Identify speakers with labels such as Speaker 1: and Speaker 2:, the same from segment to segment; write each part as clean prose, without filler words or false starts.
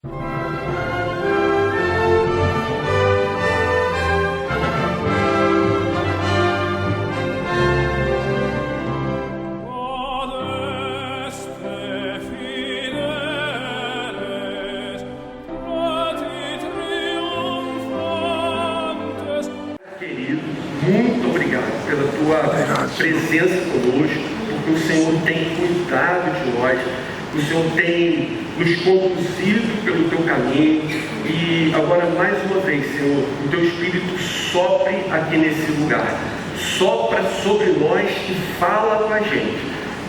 Speaker 1: Muito obrigado pela tua presença conosco, porque o Senhor tem cuidado de nós, o Senhor tem nos conduzido pelo teu caminho. E agora, mais uma vez, Senhor, o teu Espírito sopre aqui nesse lugar, sopra sobre nós e fala com a gente.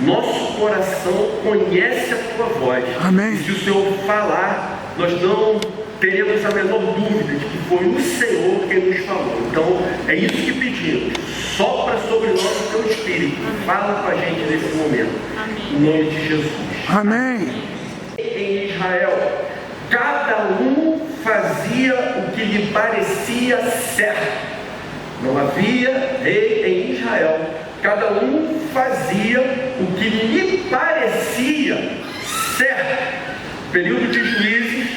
Speaker 1: Nosso coração conhece a tua voz.
Speaker 2: Amém.
Speaker 1: E se o Senhor falar, nós não teremos a menor dúvida de que foi o Senhor quem nos falou. Então, é isso que pedimos. Sopra sobre nós o teu Espírito. Fala com a gente nesse momento.
Speaker 3: Amém.
Speaker 1: Em nome de Jesus.
Speaker 2: Amém.
Speaker 1: Em Israel, cada um fazia o que lhe parecia certo. Não havia rei em Israel. Cada um fazia o que lhe parecia certo. O período de Juízes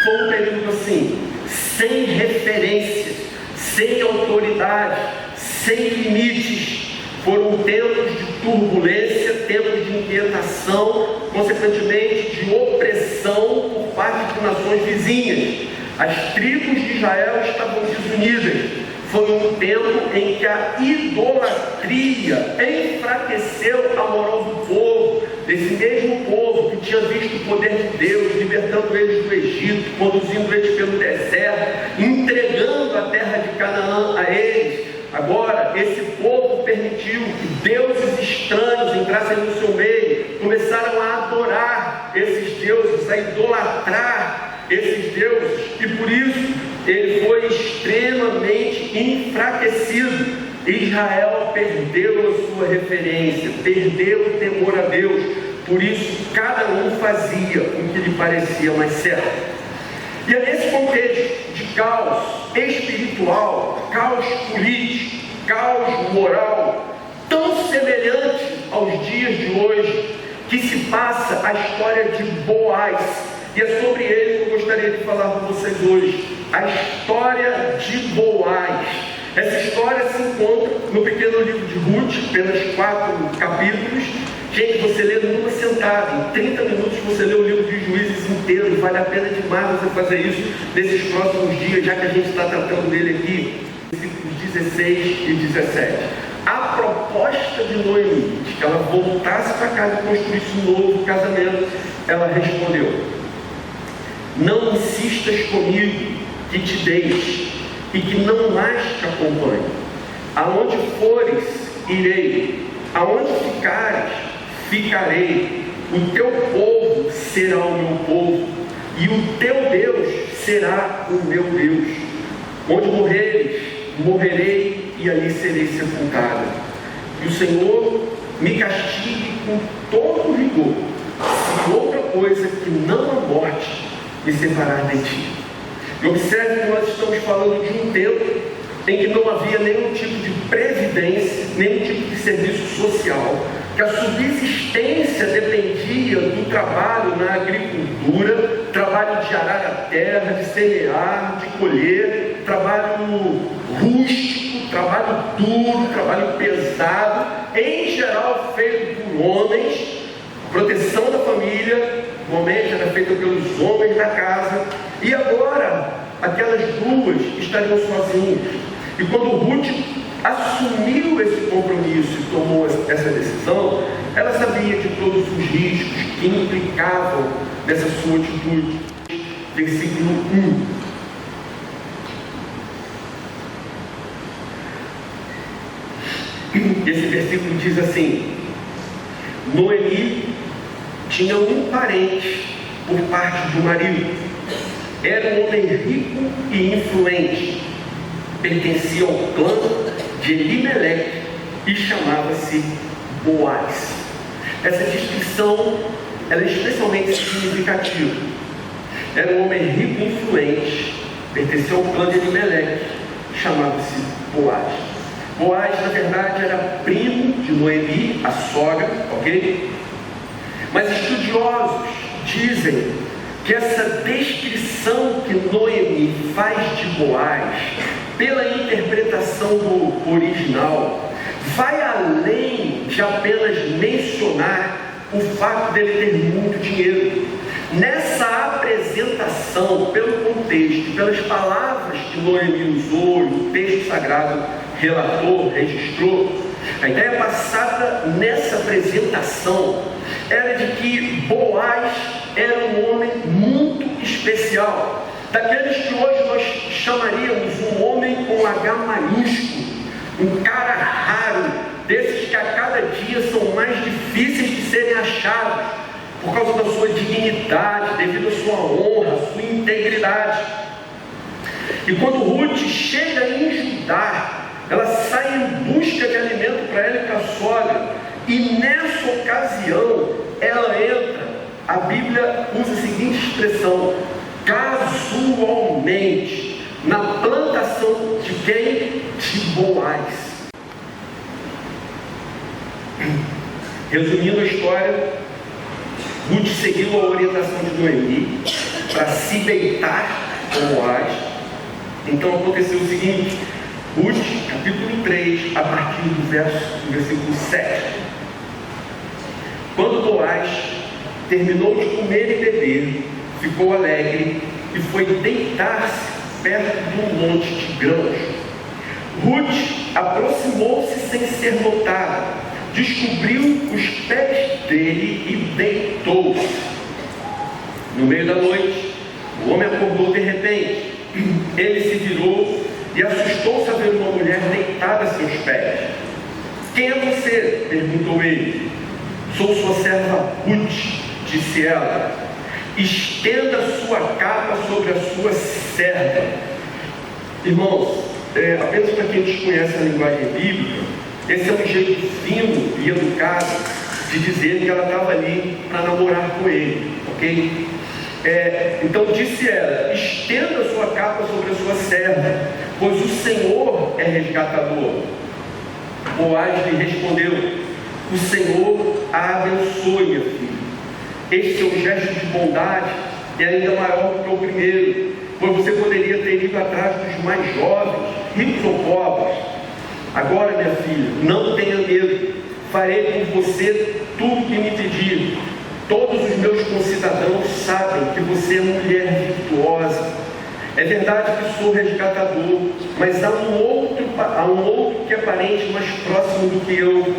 Speaker 1: foi um período assim, sem referências, sem autoridade, sem limites. Foram tempos de turbulência, tempos de inquietação, consequentemente de opressão por parte de nações vizinhas. As tribos de Israel estavam desunidas. Foi um tempo em que a idolatria enfraqueceu a moral do povo, desse mesmo povo que tinha visto o poder de Deus, libertando eles do Egito, conduzindo eles pelo deserto, entregando a terra de Canaã a eles. Agora, esse povo permitiu que deuses estranhos entrassem no seu meio, começaram a adorar esses deuses, a idolatrar esses deuses, e por isso ele foi extremamente enfraquecido. Israel perdeu a sua referência, perdeu o temor a Deus, por isso cada um fazia o que lhe parecia mais certo. E é nesse contexto de caos espiritual, caos político, caos moral, tão semelhante aos dias de hoje, que se passa a história de Boaz. E é sobre ele que eu gostaria de falar com vocês hoje. A história de Boaz. Essa história se encontra no pequeno livro de Ruth, apenas 4 capítulos. Gente, você lê numa sentada, em 30 minutos você lê o livro de Juízes inteiro. Vale a pena demais você fazer isso nesses próximos dias, já que a gente está tratando dele aqui. Versículos 16 e 17. A proposta de Noemi, de que ela voltasse para casa e construísse um novo casamento, ela respondeu: não insistas comigo que te deixe e que não mais te acompanhe. Aonde fores, irei. Aonde ficares, ficarei. O teu povo será o meu povo, e o teu Deus será o meu Deus. Onde morreres, morrerei, e ali serei sepultada. E o Senhor me castigue com todo rigor, se outra coisa que não a morte me separar de ti. E observe que nós estamos falando de um tempo em que não havia nenhum tipo de previdência, nenhum tipo de serviço social, que a subsistência dependia do trabalho na agricultura, trabalho de arar a terra, de semear, de colher, trabalho rústico, trabalho duro, trabalho pesado, em geral feito por homens. Proteção da família, normalmente era feita pelos homens da casa, e agora aquelas duas estariam sozinhas. E quando Ruth assumiu esse compromisso e tomou essa decisão, ela sabia de todos os riscos que implicavam nessa sua atitude. Versículo 1. Esse versículo diz assim: Noemi tinha um parente por parte do marido. Era um homem rico e influente. Pertencia ao clã de Elimeleque e chamava-se Boaz. Essa descrição ela é especialmente significativa. Era um homem rico e influente. Pertencia ao clã de Elimeleque. Chamava-se Boaz. Boaz, na verdade, era primo de Noemi, a sogra, ok? Mas estudiosos dizem que essa descrição que Noemi faz de Boaz, pela interpretação do original, vai além de apenas mencionar o fato dele ter muito dinheiro. Nessa apresentação, pelo contexto, pelas palavras que Noemi usou, o texto sagrado relatou, registrou, a ideia passada nessa apresentação era de que Boaz era um homem muito especial, daqueles que hoje nós chamaríamos um homem com H maiúsculo, um cara raro, desses que a cada dia são mais difíceis de serem achados, por causa da sua dignidade, devido à sua honra, à sua integridade. E quando Ruth chega em Judá, ela sai em busca de alimento para ela e para a sogra, e nessa ocasião ela entra, a Bíblia usa a seguinte expressão, casualmente, na plantação de quem? De Boaz. Resumindo a história, Ruth seguiu a orientação de Noemi para se deitar com Boaz. Então aconteceu o seguinte, Ruth, capítulo 3, a partir do versículo 7. Quando Boaz terminou de comer e beber, ficou alegre e foi deitar-se perto de um monte de grãos. Ruth aproximou-se sem ser notada, descobriu os pés dele e deitou-se. No meio da noite, o homem acordou de repente. Ele se virou e assustou-se a ver uma mulher deitada a seus pés. Quem é você? Perguntou ele. Sou sua serva Ruth, disse ela. Estenda sua capa sobre a sua serva. Irmãos, apenas para quem desconhece a linguagem bíblica, esse é um jeito fino e educado de dizer que ela estava ali para namorar com ele, ok? Então disse ela, estenda sua capa sobre a sua serva, pois o Senhor é resgatador. Boaz lhe respondeu, o Senhor a abençoe, minha filha. Este seu gesto de bondade é ainda maior do que o primeiro, pois você poderia ter ido atrás dos mais jovens, ricos ou pobres. Agora, minha filha, não tenha medo, farei com você tudo que me pedir. Todos os meus concidadãos sabem que você é mulher virtuosa. É verdade que sou resgatador, mas há um outro que é parente mais próximo do que eu.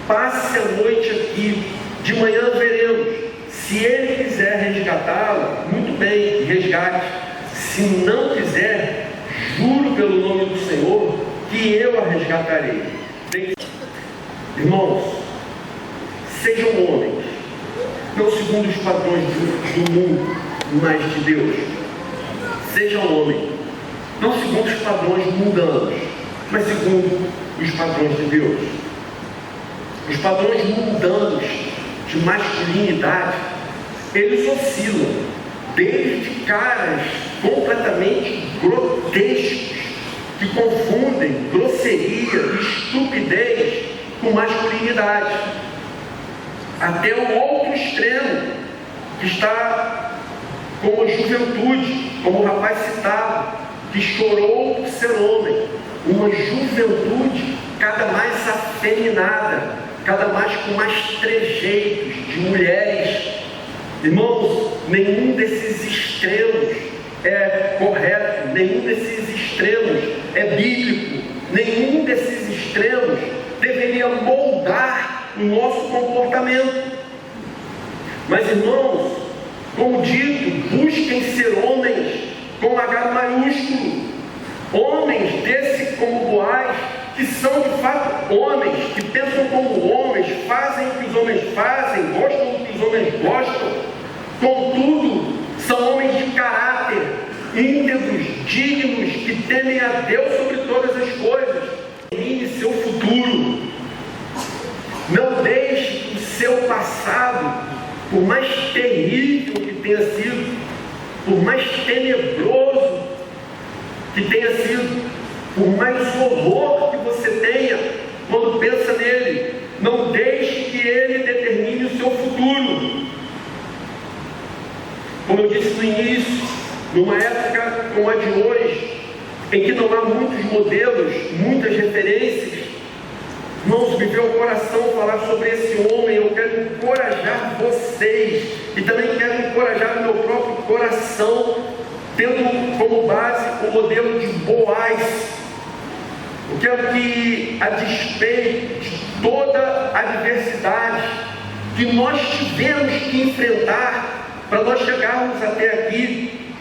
Speaker 1: Passe a noite aqui, de manhã veremos. Se ele quiser resgatá-la, muito bem, resgate. Se não quiser, juro pelo nome do Senhor que eu a resgatarei. Irmãos, sejam homens, não segundo os padrões do mundo, mas de Deus. Sejam homens, não segundo os padrões mundanos, mas segundo os padrões de Deus. Os padrões mundanos de masculinidade, eles oscilam desde caras completamente grotescos que confundem grosseria e estupidez com masculinidade, até o outro extremo que está como a juventude, como o rapaz citado, que chorou por ser homem, uma juventude cada mais afeminada, cada mais com mais trejeitos de mulheres. Irmãos, nenhum desses extremos é correto, nenhum desses extremos é bíblico, nenhum desses extremos deveria moldar o nosso comportamento. Mas, irmãos, como dito, busquem ser homens com H maiúsculo, homens desse como Boaz, que são de fato homens, que pensam como homens, fazem o que os homens fazem, gostam do que os homens gostam, contudo, são homens de caráter, íntegros, dignos, que temem a Deus sobre todas as coisas. Termine seu futuro. Não deixe o seu passado, por mais terrível que tenha sido, por mais tenebroso que tenha sido, por mais horror que você tenha quando pensa nele, não deixe que ele determine o seu futuro. Como eu disse numa época como a de hoje, em que não há muitos modelos, muitas referências, irmãos, me veio ao coração falar sobre esse homem. Eu quero encorajar vocês e também quero encorajar o meu próprio coração, tendo como base o modelo de Boaz. Eu quero que, a despeito de toda a adversidade que nós tivemos que enfrentar para nós chegarmos até aqui,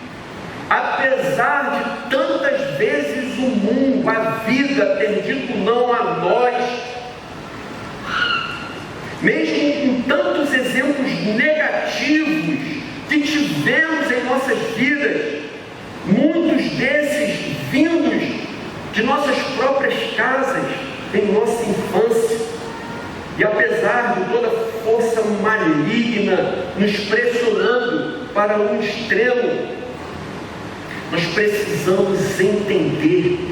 Speaker 1: apesar de tantas vezes o mundo, a vida ter dito não a nós, mesmo com tantos exemplos negativos que tivemos em nossas vidas, muitos desses vindos de nossas próprias casas, em nossa infância, e apesar de toda força maligna nos pressionando para um extremo, nós precisamos entender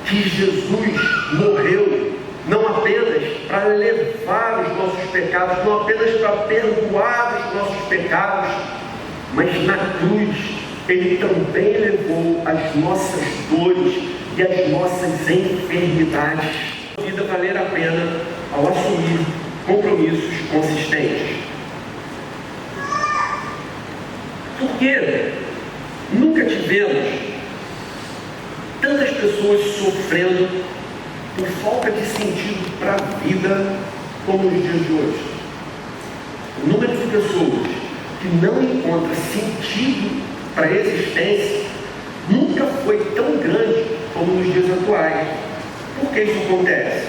Speaker 1: que Jesus morreu não apenas para levar os nossos pecados, não apenas para perdoar os nossos pecados, mas na cruz Ele também levou as nossas dores e as nossas enfermidades. A vida valer a pena ao assumir compromissos consistentes. Porque nunca tivemos tantas pessoas sofrendo por falta de sentido para a vida como nos dias de hoje. O número de pessoas que não encontram sentido para a existência nunca foi tão grande como nos dias atuais. Por que isso acontece?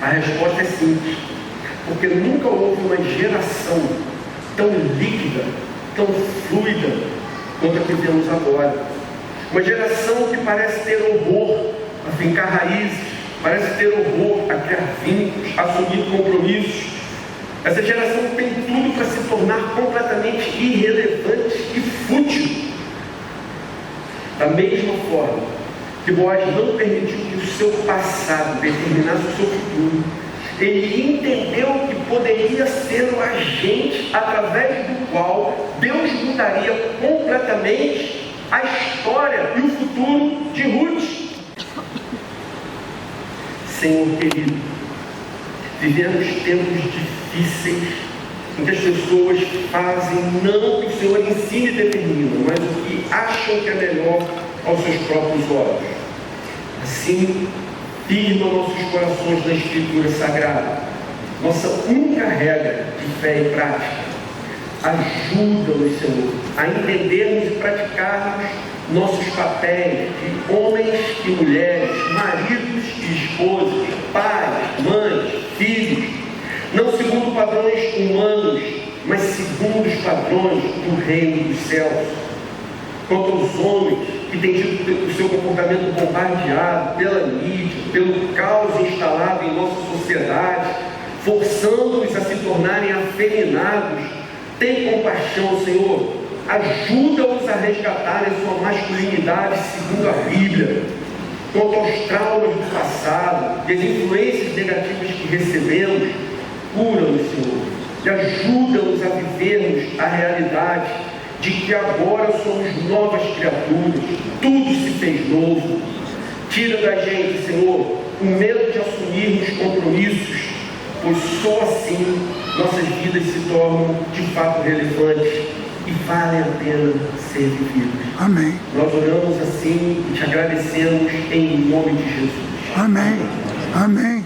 Speaker 1: A resposta é simples. Porque nunca houve uma geração tão líquida, tão fluida quanto a que vemos agora. Uma geração que parece ter horror a fincar raízes, parece ter horror a criar vínculos, a assumir compromissos. Essa geração tem tudo para se tornar completamente irrelevante e fútil. Da mesma forma que Boaz não permitiu que o seu passado determinasse o seu futuro, ele entendeu que poderia ser o agente através do qual Deus mudaria completamente a história e o futuro de Ruth. Senhor querido, vivemos tempos difíceis em que as pessoas fazem não o que o Senhor ensina e determina, mas o que acham que é melhor aos seus próprios olhos. Assim, firma nossos corações na Escritura Sagrada, nossa única regra de fé e prática. Ajuda-nos, Senhor, a entendermos e praticarmos nossos papéis de homens e mulheres, maridos e esposas, pais, mães, filhos, não segundo padrões humanos, mas segundo os padrões do reino dos céus. Quanto aos homens que têm tido o seu comportamento bombardeado pela mídia, pelo caos instalado em nossa sociedade, forçando-os a se tornarem afeminados, tem compaixão, Senhor. Ajuda-os a resgatarem sua masculinidade segundo a Bíblia. Quanto aos traumas do passado e as influências negativas que recebemos, cura-nos, Senhor, e ajuda-nos a vivermos a realidade de que agora somos novas criaturas, tudo se fez novo. Tira da gente, Senhor, o medo de assumirmos compromissos, pois só assim nossas vidas se tornam de fato relevantes e valem a pena ser vividas.
Speaker 2: Amém.
Speaker 1: Nós oramos assim e te agradecemos em nome de Jesus.
Speaker 2: Amém. Amém.